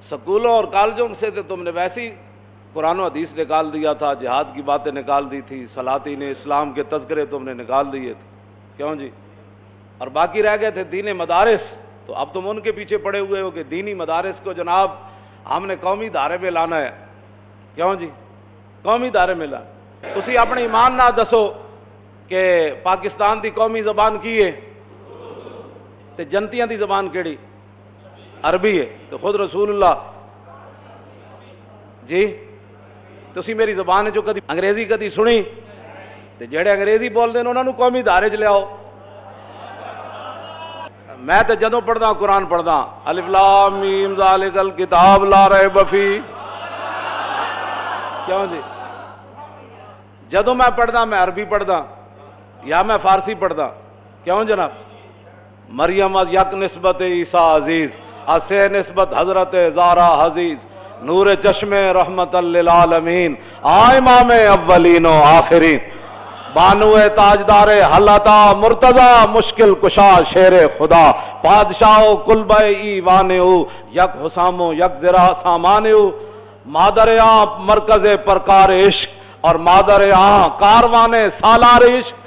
سکولوں اور کالجوں سے تو تم نے ویسی قرآن و حدیث نکال دیا تھا، جہاد کی باتیں نکال دی تھی، سلاطین اسلام کے تذکرے تم نے نکال دیے تھے، کیوں جی؟ اور باقی رہ گئے تھے دینی مدارس، تو اب تم ان کے پیچھے پڑے ہوئے ہو کہ دینی مدارس کو جناب ہم نے قومی دھارے میں لانا ہے، کیوں جی؟ قومی دھارے میں لانا۔ تسی اپنے ایمان نہ دسو کہ پاکستان دی قومی زبان کی ہے تے جنتیاں دی زبان کیڑی؟ عربی ہے۔ تو خود رسول اللہ جی تسی میری زبان ہے جو کدی انگریزی کدی سنی؟ تے جڑے انگریزی بول دے انہاں نوں قومی دھارے چ لیاؤ۔ میں تے جدوں پڑھدا قرآن پڑھدا الف لام میم ذالک الکتاب لا ریب فیہ، کیوں جی؟ جدوں میں پڑھدا میں عربی پڑھدا یا میں فارسی پڑھدا، کیوں جناب؟ مریم از یک نسبت عیسیٰ عزیز، اسے نسبت حضرت زہرا عزیز، نور چشم رحمت للعالمین، امام اولین و آخرین، بانو تاجدار حلتا مرتضی مشکل کشا شیر خدا، بادشاہ قلب ایوان او یک حسام و یک زرا سامان او، مادر آں مرکز پرکار عشق اور مادر آں کاروان سالار عشق،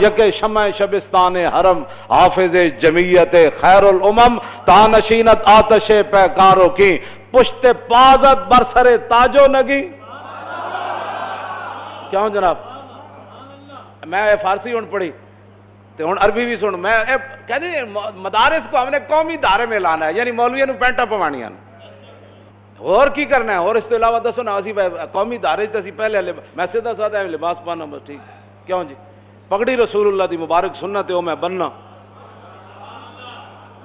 یک شمع شبستان حرم، حافظ جمعیت خیر الامم، تانشینت آتش پیکاروں کی، پشت پازت برسر تاجو نگی، کیوں جناب؟ میں فارسی ہن پڑھی تو ہن عربی بھی سن، میں کہتے ہیں مدارس کو ہم نے قومی دھارے میں لانا ہے، یعنی مولویوں نوں پینٹا پوانیاں اور کی کرنا ہے؟ اور اس تو علاوہ دسو نا اسی قومی دھارے تے اسی پہلے میں سیدھا سادہ لباس پانا بس ٹھیک، کیوں جی؟ پگڑی رسول اللہ دی مبارک سنت ہے، وہ میں بننا،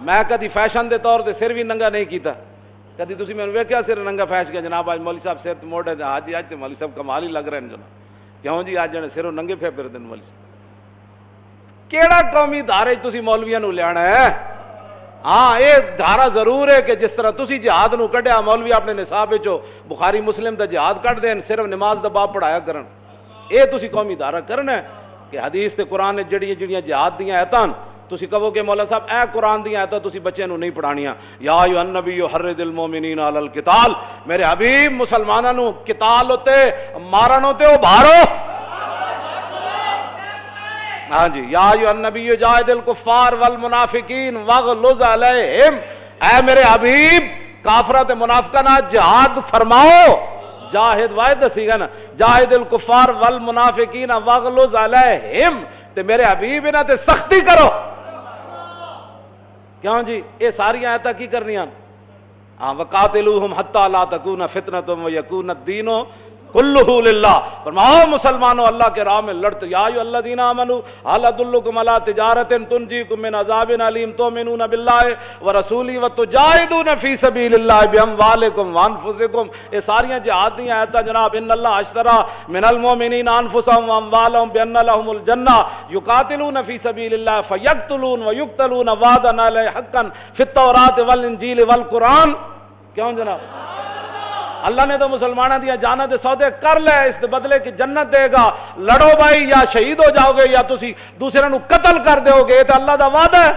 میں کدی فیشن دے طور تے سر بھی ننگا نہیں کیتا، کدی تسی میں ویکھیا سر ننگا فیش کے جناب آج مولوی صاحب سر موڑے آج تے مولوی صاحب کمال ہی لگ رہے ہیں جناب، کیوں جی؟ آج جنے سروں ننگے پھر پھردے مولوی صاحب، کیڑا قومی دھارے تسی مولویاں نوں لیانا ہے؟ ہاں یہ دھارا ضرور ہے کہ جس طرح تسی جہاد نو کڈیا مولوی اپنے نصاب وچوں بخاری مسلم دا جہاد کڈ دین، صرف نماز دا باب پڑھایا کرن، اے تسی قومی دھارا کرنا ہے کہ حدیث تے قرآن جڑیاں جہاد دیاں آیتاں تسی کہو کہ مولا صاحب اے قرآن دیاں آیتاں تسی بچے نو نہیں پڑھانیاں، یا ایھا النبی حرض المومنین علی القتال، میرے حبیب مسلماناں نو قتال ہوتے مارن ہوتے ابھارو، ہاں جی، یا ایھا النبی جاہد الکفار والمنافقین واغلظ علیہم، اے میرے حبیب کافراں تے منافقاں نال جہاد فرماؤ، جاہد واحد دسی گا نا، جاہد الکفار والمنافقین واغلظ علیہم، تے میرے حبیب انہاں تے سختی کرو، کیوں جی؟ یہ ساری آیتاں کی کرنیاں؟ ہاں وقاتلوہم حتی لا تکون فتنۃ ویکون الدین کلہ للہ، فرماؤ مسلمانوں اللہ کے راہ میں لڑتے، یا ایھا الذین آمنوا ھل ادلکم علی تجارۃ تنجیکم من عذاب علیم تؤمنون باللہ ورسولہ وتجاہدون فی سبیل اللہ باموالکم وانفسکم، یہ ساریاں جہاد دی آیتاں جناب، ان اللہ اشتری من المؤمنین انفسہم واموالہم بان لہم الجنہ یقاتلون فی سبیل اللہ فیقتلون ویقتلون وعدا علیہ حقا فی التوراۃ والانجیل والقرآن، کیوں جناب؟ اللہ نے تو مسلمانوں دیا جاناں دے سودے کر لے، اس دے بدلے کی جنت دے گا، لڑو بھائی یا شہید ہو جاؤ گے یا تسی دوسرے نو قتل کر دو گے، یہ تو اللہ دا وعدہ ہے،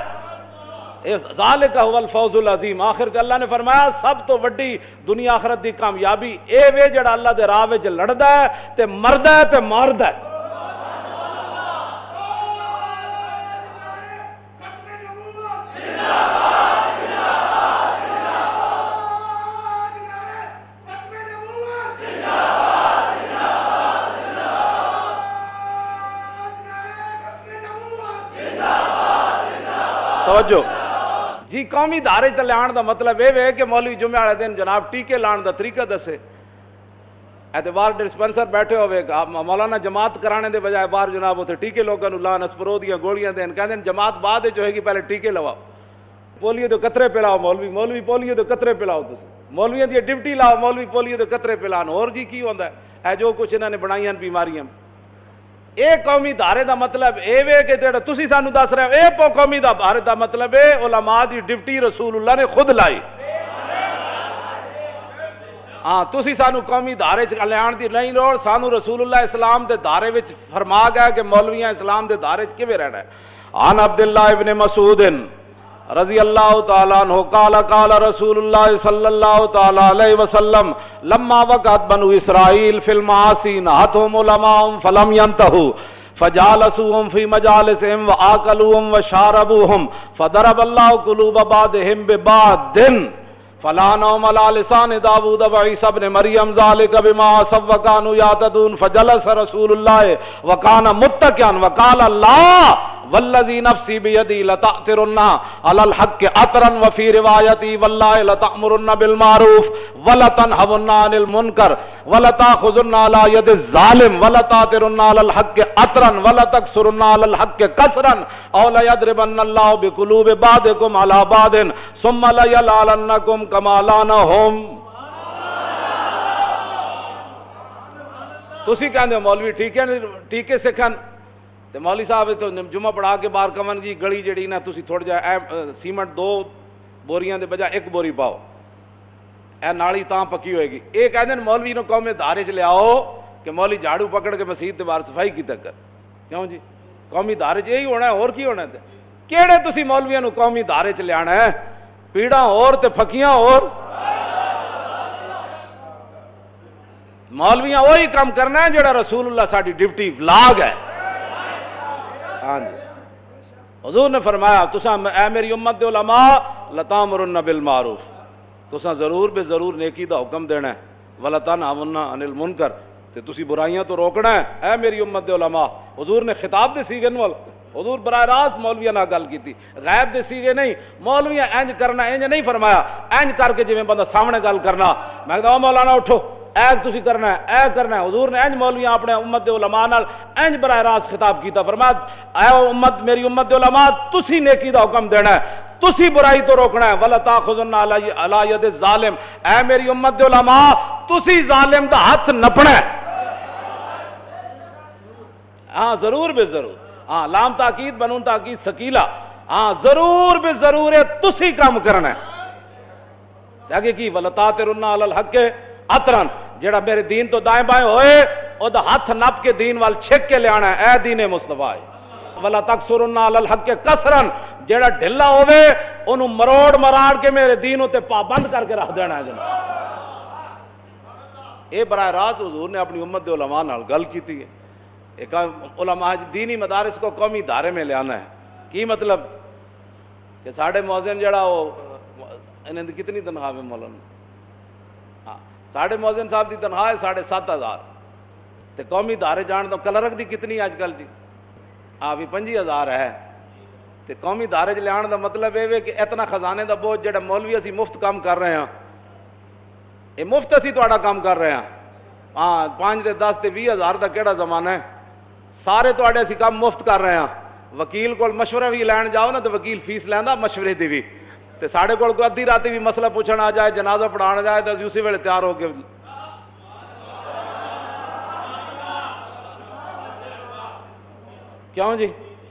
ذالک هو الفوز العظیم۔ آخر تے اللہ نے فرمایا سب تو وڈی دنیا آخرت دی کامیابی اے وے جڑا اللہ دے راہ وچ لڑدا ہے تے مردا ہے تے ماردا ہے۔ توجہ جی، قومی دھارے تے لان دا مطلب یہ ہے کہ مولوی جمعہ والے دن جناب ٹیکے لان دا طریقہ دسے، اعتبار ڈسپنسر بیٹھے ہوئے مولانا جماعت کرانے دے بجائے باہر جناب اتنے ٹیکے لوگوں لان اسپرو دیا گولیاں دین، کہتے ہیں جماعت بعد جو ہے گی پہلے ٹیکے لواؤ، پولیو دے قطرے پلاؤ، مولوی پولیو دے قطرے پلاؤ، مولویاں دی ڈیوٹی لاؤ، مولوی پولیو دے قطرے پلان، اور جی کی ہوندا ہے جو کچھ انہوں نے بنائیاں بیماریاں۔ اے قومی دھارے دا مطلب اے وے کہ جڑا تسی سانو دس رہے ہو، اے قومی دھارے دا مطلب ہے علماء دی ڈیوٹی رسول اللہ نے خود لائی۔ ہاں تسی سانو قومی دھارے چ لیان دی نہیں لوڑ، سانو رسول اللہ اسلام دے دھارے وچ فرما گیا کہ مولویاں اسلام دے دھارے چ کیویں رہنا ہے۔ عن عبداللہ ابن مسعود رضی اللہ تعالیٰ عنہ قال قال رسول اللہ صلی اللہ تعالیٰ علیہ وسلم لما وقعت بنو اسرائیل فی المعاصی نہتهم علماء فلم ينتهوا فجالسوهم في مجالسهم وآكلوهم وشاربوهم فضرب الله قلوب بعضهم ببعض فلا نوم على لسان داود وعيسى ابن مريم ذلك بما عصوا وكانوا يعتدون فجلس رسول الله وكان متكئا وقال الله والذي نفسي بيدي لتأثرن على الحق أثرا وفي روايتي والله لتأمرن بالمعروف ولتنهون عن المنكر ولتأخذن على يد الظالم ولتأثرن على الحق أثرا ولتكسرن على الحق كسرا أو ليضربن الله بقلوب بعضكم على بعض ثم ليلعننكم كما لعنهم. تسی کہندے ہو مولوی ٹھیک ہے سکھن تے مولوی صاحب تو جمعہ پڑھا کے باہر کمن جی گلی جڑی نا تسی تھوڑا جہا سیمنٹ 2 بوریاں دے بجائے 1 بوری پاؤ اے نالی تاں پکی ہوئے گی. یہ کہندے مولوی نو قوم دھارے چ لے آؤ کہ مولوی جھاڑو پکڑ کے مسجد تے باہر صفائی کی کر. کیوں جی قومی دھارے چ یہی ہونا ہے اور کی ہونا ہے؟ کیڑے تسی مولویاں نو قومی دھارے چ لے آنا ہے؟ پیڑاں اور تے پھکیاں اور. مولویاں وہی کام کرنا ہے جڑا رسول اللہ ساڈی ڈیوٹی لاگ ہے. ہاں جی حضور نے فرمایا تساں اے میری امت دے علماء لتامرن بالمعروف تساں ضرور بے ضرور نیکی دا حکم دینا ہے ولتنہون عن المنکر تے تسی برائیاں تو روکنا ہے. اے میری امت دے علماء حضور نے خطاب دے سیغے نال حضور براہ راست مولویاں نال گل کیتی غیب دے سیغے نہیں. مولویاں انج کرنا انج نہیں فرمایا انج کر کے جویں بندہ سامنے گل کرنا میں کہدا مولانا اٹھو اے تسی کرنا ہے اے کرنا ہے. حضور نے انج مولویاں اپنے امت دے علماء نال انج براہ راست خطاب کیتا فرمایا اے امت میری امت دے علماء تسی نیکی دا حکم دینا ہے تسی برائی تو روکنا ہے ولا تاخذن علی ید الظالم اے میری امت دے علماء تسی ظالم دا ہاتھ نپنا ہے. ہاں ضرور بے ضرور ہاں لام تاکید بنون تاکید ثقیلہ ہاں ضرور بے ضرور ہے تسی کام کرنا ہے. آگے کی ولا تاثرن علی الحق اطرن جڑا میرے دین تو دائیں بائیں ہوئے او دا ہاتھ نپ کے دین وال چھک کے لے آنا ہے. اے دین مصطفیٰ ولا تکسرن علی الحق کسرن جڑا ڈھلا ہوئے انہوں مروڑ مراڑ کے میرے دین تے پابند کر کے رکھ دینا ہے. جناب اے براہ راست حضور نے اپنی امت دے علماء نال گل کیتی ہے. ایک علماء دینی مدارس کو قومی دھارے میں لے آنا ہے. کی مطلب کہ ساڑھے مؤذن جڑا ہو انہیں کتنی تنخواہ ہے مولانا؟ ساڑھے مؤذن صاحب دی تنخواہ ہے 7,500 تے قومی دھارے جان دو کلرک دی کتنی آج کل جی بھی 5,000 ہے. تے قومی دھارے چ لے دا مطلب یہ کہ اتنا خزانے دا بوجھ جڑا مولوی اسی مفت کام کر رہے ہیں یہ مفت اسی تہاڈا کام کر رہے ہیں. ہاں 5 تے 10 تے 20,000 دا کیڑا زمانہ ہے سارے تہاڈے اسی کام مفت کر رہے ہیں. وکیل کول مشورہ بھی لین جاؤ نا تو وکیل فیس لیندا مشورے دی بھی تے ساڈے کول کوئی ادھی راتی بھی مسئلہ پوچھنا آ جائے جنازہ پڑھانا جائے تو اسی ویلے تیار ہو کے کیوں جی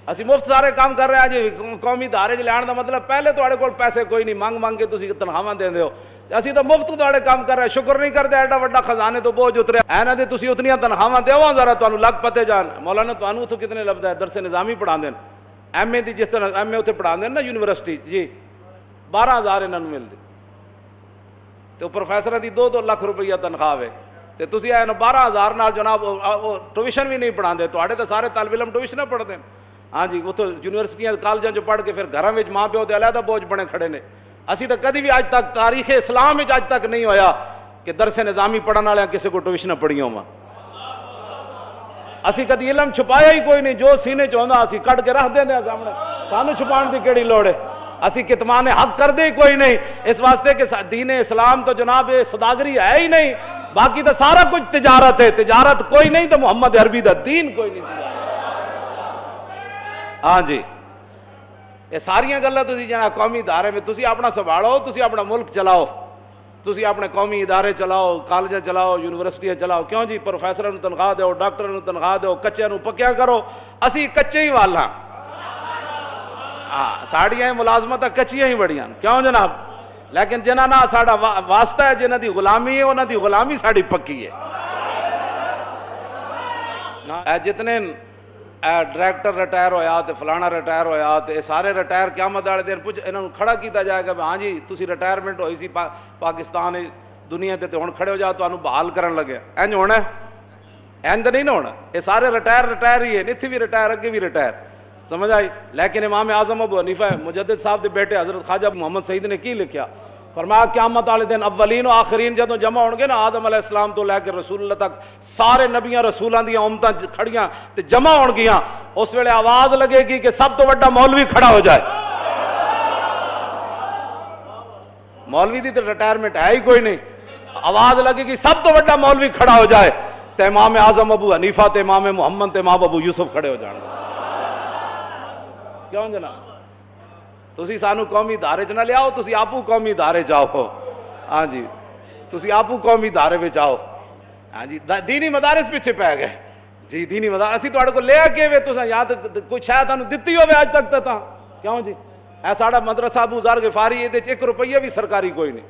اسی مفت سارے کام کر رہے ہیں جی. قومی دھارے چ لین دا مطلب پہلے تہاڈے کول پیسے کوئی نہیں مانگ کے تسی تنخواہ دیندے ہو اسی تو مفت تہاڈے کام کر رہے ہیں. شکر نہیں کرتے ایڈا وڈا خزانے تو بوجھ اترے اینا دے تسی اتنیاں تنخواہ دیو ذرا تانوں لگ پتے جان. مولانا تانوں اتوں کتنے لبدا ہے درس نظامی پڑھاندے ایم اے دی جس طرح ایم اے اتنے پڑھاندے نا یونیورسٹی جی 12,000 انہاں نوں ملدی تو پروفیسر دی 2-2 لاکھ روپیہ تنخواہ ہے تے تسی اے 12,000 نال جناب ٹیوشن بھی نہیں پڑھاندے تہاڈے تے سارے طالب علم ٹیوشن پڑھدے ہیں. ہاں جی اتوں یونیورسٹیاں کالجاں جو پڑھ کے پھر گھراں وچ ماں پیو تے علیحدہ بوجھ بنے کھڑے نے. اسی تو کدی بھی اج تک تاریخ اسلام وچ اج تک نہیں ہویا کہ درس نظامی پڑھن والے کسی کو ٹیوشن پڑھیاں ہوا. اسی کدی علم چھپایا ہی کوئی نہیں جو سینے چ ہوندا اسی کڈ کے رکھ دیندے سامنے سانو چھپان دی کیڑی لوڑ ہے. اسی کتمان حق کر دے کوئی نہیں اس واسطے کہ دین اسلام تو جناب سوداگری ہے ہی نہیں باقی تو سارا کچھ تجارت ہے. تجارت کوئی نہیں تو محمد عربی دا دین کوئی نہیں. ہاں جی یہ ساریاں گلاں تسی جناب قومی ادارے میں تسی اپنا سنبھالو تسی اپنا ملک چلاؤ تسی اپنے قومی ادارے چلاؤ کالجاں چلاؤ یونیورسٹیاں چلاؤ. کیوں جی پروفیسراں نوں تنخواہ دیو ڈاکٹراں نوں تنخواہ دیو کچیاں نوں پکیا کرو. اسی کچے ہی والا ہاں ساڑیاں ملازمت کچیاں ہی بڑیاں کیوں جناب لیکن جنہاں نہ ساڈا واسطہ ہے جنہاں دی غلامی ہے انہاں دی غلامی ساڈی پکی ہے. جتنے ڈائریکٹر ریٹائر ہویا تے فلانا ریٹائر ہویا تے سارے ریٹائر قیامت والے دن پوچھ انہاں نوں کھڑا کیتا جائے گا ہاں جی تسی ریٹائرمنٹ ہوئی سی پاکستان دنیا تے ہن کھڑے ہو جاؤ تانوں بحال کرن لگے انج ہونا اینج نہیں نہ ہونا. یہ سارے ریٹائر ہی ہے اتنے بھی ریٹائر اگے بھی ریٹائر سمجھ آئی. لیکن امام اعظم ابو حنیفہ مجدد صاحب دے بیٹے حضرت خواجہ محمد سعید نے کی لکھیا فرمایا قیامت والے دن اولین و آخرین جدوں جمع ہون گے نا آدم علیہ السلام تو لے کے رسول اللہ تک سارے نبیاں رسولاں دیاں امتاں کھڑیاں تے جمع ہون گیاں اس ویلے آواز لگے گی کہ سب تو بڑا مولوی کھڑا ہو جائے. مولوی دی تے ریٹائرمنٹ ہے ہی کوئی نہیں. آواز لگے گی سب تو بڑا مولوی کھڑا ہو جائے تے امام اعظم ابو حنیفہ تے امام محمد تے امام ابو یوسف کھڑے ہو جان گے. کیوں جناب تسی سانو قومی ادارے چ نہ لیاؤ تسی آپو قومی ادارے جاؤ. ہاں جی تسی آپو قومی ادارے وچ آؤ. ہاں جی دینی مدارس پیچھے پی گئے جی دینی مدارس اسی تواڈے کو لے کے وے تساں یا تے کوئی شاید تانوں دتی ہوے اج تک تا کیوں جی اے ساڈا مدرسہ ابو ذر غفاری اے تے 1 روپیہ بھی سرکاری کوئی نہیں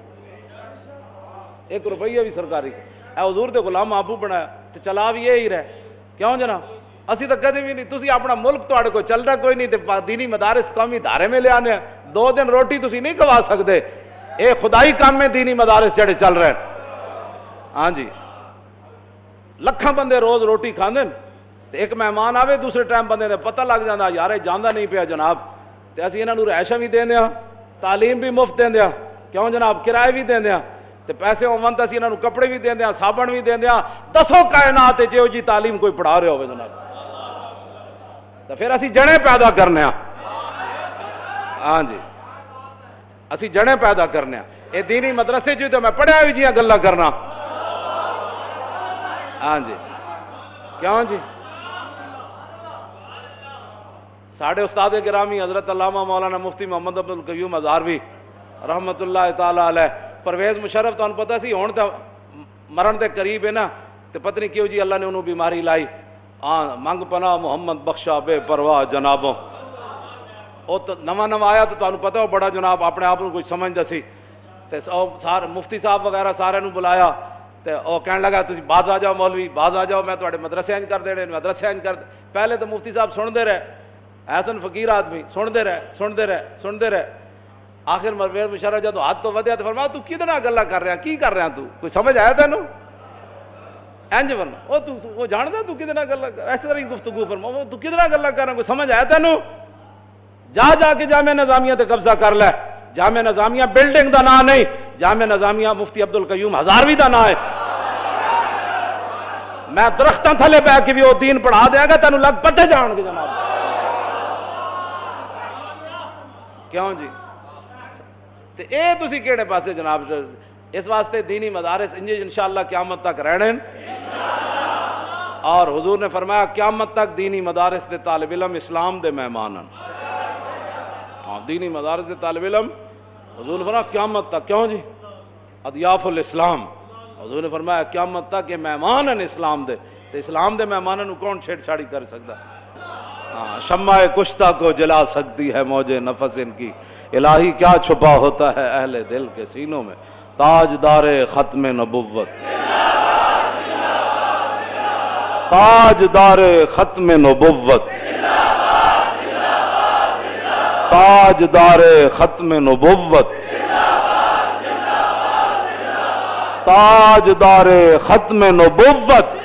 1 روپیہ بھی سرکاری اے حضور دے غلام آپو بنایا تے چلا بھی یہی رہے. کیوں جناب اسی تو کدی بھی نہیں تسی اپنا ملک تواڈے کو چلدا کوئی نہیں تے دینی مدارس قومی ادارے میں لے آنے 2 دن روٹی تسی نہیں کھوا سکدے. اے خدائی کام میں دینی مدارس جڑے چل رہے ہیں. ہاں جی لکھاں بندے روز روٹی کھاندے تے ایک مہمان آوے دوسرے ٹائم بندے دے پتہ لگ جاندا یار اے جاندا نہیں پیا جناب تے اسی انہاں نوں رہائشاں بھی دیندے ہاں تعلیم بھی مفت دیندے ہاں. کیوں جناب کرائے بھی دیندے ہاں تے پیسے ہون تے اسی انہاں نوں کپڑے بھی دیندے ہاں صابن بھی دیندے ہاں. دسو کائنات جہو جی تعلیم کوئی پڑھا رہے ہوے جناب تو پھر اسی جڑے پیدا کرنے ہاں. ہاں جی اسی جڑے پیدا کرنے ہاں. اے دینی مدرسے چ تے میں پڑھیا ہوئی جیاں گلاں کرنا. ہاں جی کیوں جی ساڈے استاد گرامی حضرت علامہ مولانا مفتی محمد عبد القیوم ہزاروی رحمت اللہ تعالی علیہ پرویز مشرف تانوں پتہ سی ہن تے مرن دے قریب ہے نا تے پتہ نہیں کیوں جی اللہ نے انہوں بیماری لائی. ہاں منگ پناہ محمد بخشا بے پرواہ جنابوں وہ تو نواں آیا تو تمہیں پتہ ہو بڑا جناب اپنے آپ کو کچھ سمجھدا سی تے سارے مفتی صاحب وغیرہ سارے نوں بلایا تے وہ کہنے لگا تسی باز آ جاؤ مولوی باز آ جاؤ میں تواڈے مدرسے انج کر دینے مدرسے انج کر. پہلے تو مفتی صاحب سنتے رہے حسن فقیر آدمی سنتے رہے آخر پرویز مشرف جدوں ہاتھ تو ودیا تو فرمایا تو کدے نال گلاں کر رہا کی کر رہا تو کوئی سمجھ آیا تینوں اینج ورنہ وہ جاندا تو کدے نال گلاں اس طرح ہی گفتگو فرما تو کدے نال گلاں کر رہا کوئی سمجھ آیا تینوں جا کے جامعہ نظامیہ تے قبضہ کر لے. جامعہ نظامیہ بلڈنگ دا نام نہیں جامعہ نظامیہ مفتی عبد القیوم ہزاروی دا نام ہے. میں درختاں تھلے بیٹھ کے بھی وہ دین پڑھا دیا گا تینوں لگ پتے جان گے جناب. کیوں جی تے اے تسی کیڑے پاسے جناب اس واسطے دینی مدارس انشاءاللہ قیامت تک رہنے اور حضور نے فرمایا قیامت تک دینی مدارس دے طالب علم اسلام دے مہمان ہیں. ہاں دینی مدارس دے طالب علم حضور نے فرمایا قیامت تک کیوں جی اضیاف الاسلام حضور نے فرمایا قیامت تک یہ مہمان ہیں اسلام دے تے اسلام دے مہمانوں کو کون چھیڑ چھاڑی کر سکتا. ہاں شمع کشتہ کو جلا سکتی ہے موج نفس ان کی الہی کیا چھپا ہوتا ہے اہل دل کے سینوں میں تاجدار ختم نبوت تاجدار ختم نبوت تاجدار ختم نبوت تاجدار ختم نبوت